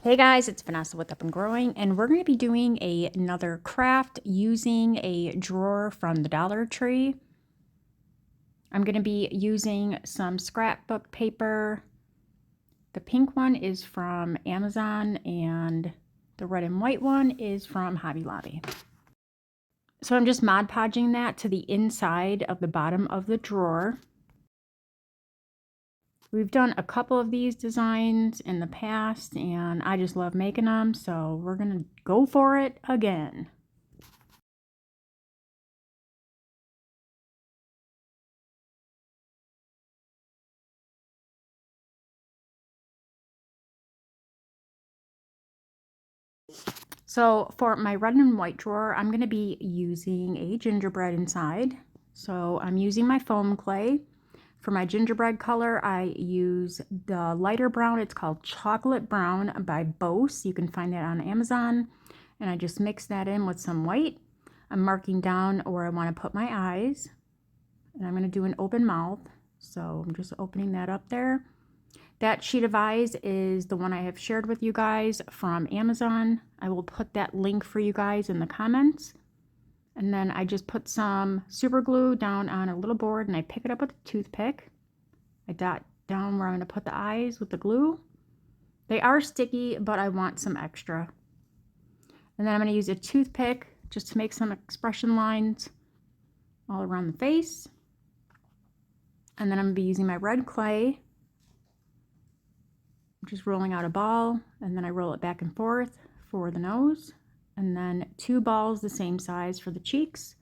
Hey guys, it's Vanessa with Up and Growing, and we're going to be doing another craft using a drawer from the Dollar Tree. I'm going to be using some scrapbook paper. The pink one is from Amazon, and the red and white one is from Hobby Lobby. So I'm just Mod Podging that to the inside of the bottom of the drawer. We've done a couple of these designs in the past, and I just love making them, so we're going to go for it again. So for my red and white drawer, I'm going to be using a gingerbread inside. So I'm using my foam clay. For my gingerbread color, I use the lighter brown. It's called Chocolate Brown by Bose. You can find that on Amazon. And I just mix that in with some white. I'm marking down where I want to put my eyes. And I'm going to do an open mouth. So I'm just opening that up there. That sheet of eyes is the one I have shared with you guys from Amazon. I will put that link for you guys in the comments. And then I just put some super glue down on a little board and I pick it up with a toothpick. I dot down where I'm going to put the eyes with the glue. They are sticky, but I want some extra. And then I'm going to use a toothpick just to make some expression lines all around the face. And then I'm going to be using my red clay, just rolling out a ball, and then I roll it back and forth for the nose, and then 2 balls the same size for the cheeks.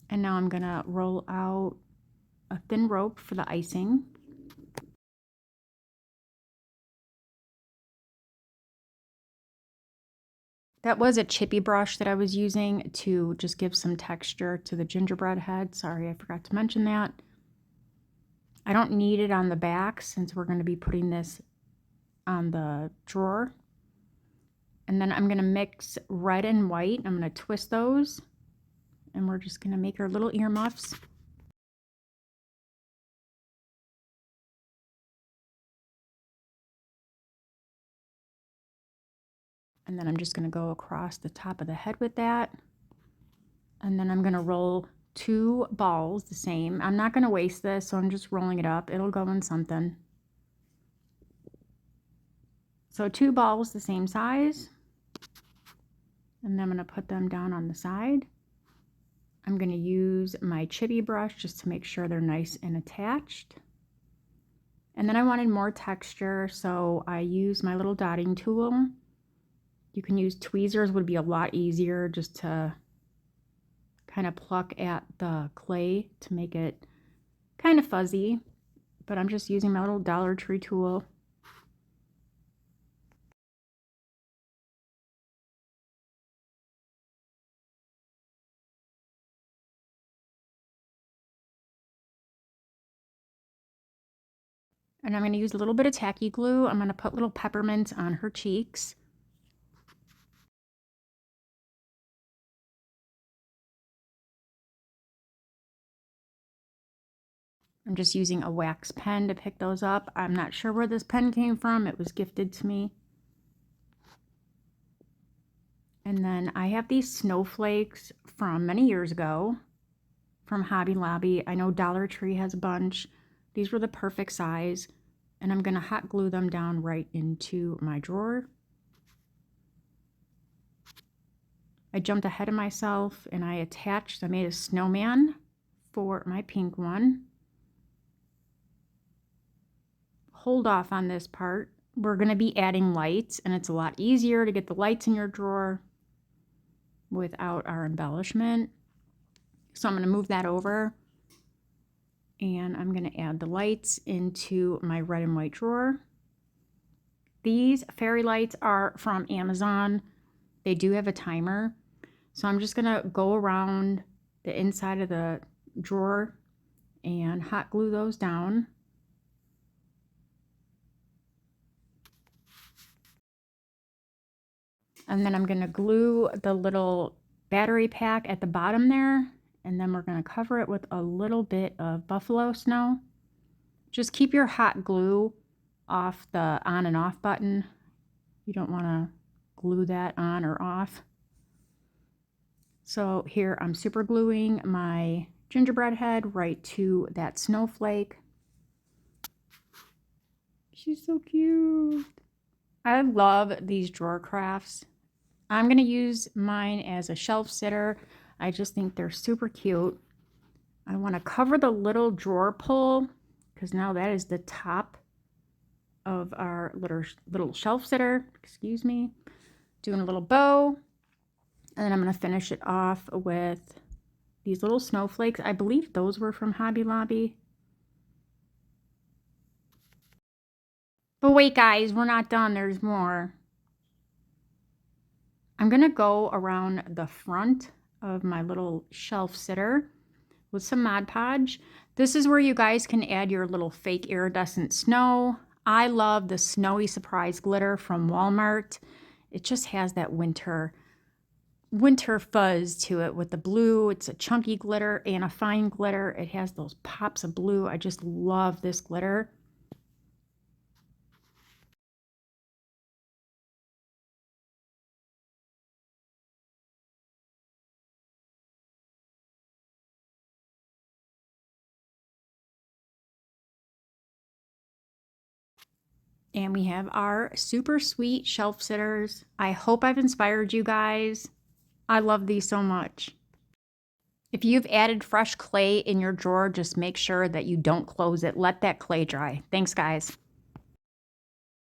And now I'm gonna roll out a thin rope for the icing. That was a chippy brush that I was using to just give some texture to the gingerbread head. Sorry, I forgot to mention that. I don't need it on the back since we're going to be putting this on the drawer. And then I'm going to mix red and white. I'm going to twist those. And we're just going to make our little earmuffs. And then I'm just going to go across the top of the head with that. And then I'm going to roll 2 balls the same. I'm not going to waste this, so I'm just rolling it up. It'll go in something. So 2 balls the same size. And then I'm going to put them down on the side. I'm going to use my chippy brush just to make sure they're nice and attached. And then I wanted more texture, so I use my little dotting tool. You can use tweezers, would be a lot easier just to kind of pluck at the clay to make it kind of fuzzy. But I'm just using my little Dollar Tree tool. And I'm going to use a little bit of tacky glue. I'm going to put little peppermints on her cheeks. I'm just using a wax pen to pick those up. I'm not sure where this pen came from. It was gifted to me. And then I have these snowflakes from many years ago from Hobby Lobby. I know Dollar Tree has a bunch. These were the perfect size. And I'm going to hot glue them down right into my drawer. I jumped ahead of myself and I made a snowman for my pink one. Hold off on this part. We're going to be adding lights, and it's a lot easier to get the lights in your drawer without our embellishment. So I'm going to move that over, and I'm going to add the lights into my red and white drawer. These fairy lights are from Amazon. They do have a timer. So I'm just going to go around the inside of the drawer and hot glue those down. And then I'm going to glue the little battery pack at the bottom there. And then we're going to cover it with a little bit of buffalo snow. Just keep your hot glue off the on and off button. You don't want to glue that on or off. So here I'm super gluing my gingerbread head right to that snowflake. She's so cute. I love these drawer crafts. I'm going to use mine as a shelf sitter. I just think they're super cute. I want to cover the little drawer pull because now that is the top of our little shelf sitter. Excuse me. Doing a little bow. And then I'm going to finish it off with these little snowflakes. I believe those were from Hobby Lobby. But wait, guys, we're not done. There's more. I'm going to go around the front of my little shelf sitter with some Mod Podge. This is where you guys can add your little fake iridescent snow. I love the Snowy Surprise glitter from Walmart. It just has that winter fuzz to it with the blue. It's a chunky glitter and a fine glitter. It has those pops of blue. I just love this glitter. And we have our super sweet shelf sitters. I hope I've inspired you guys. I love these so much. If you've added fresh clay in your drawer, just make sure that you don't close it. Let that clay dry. Thanks, guys.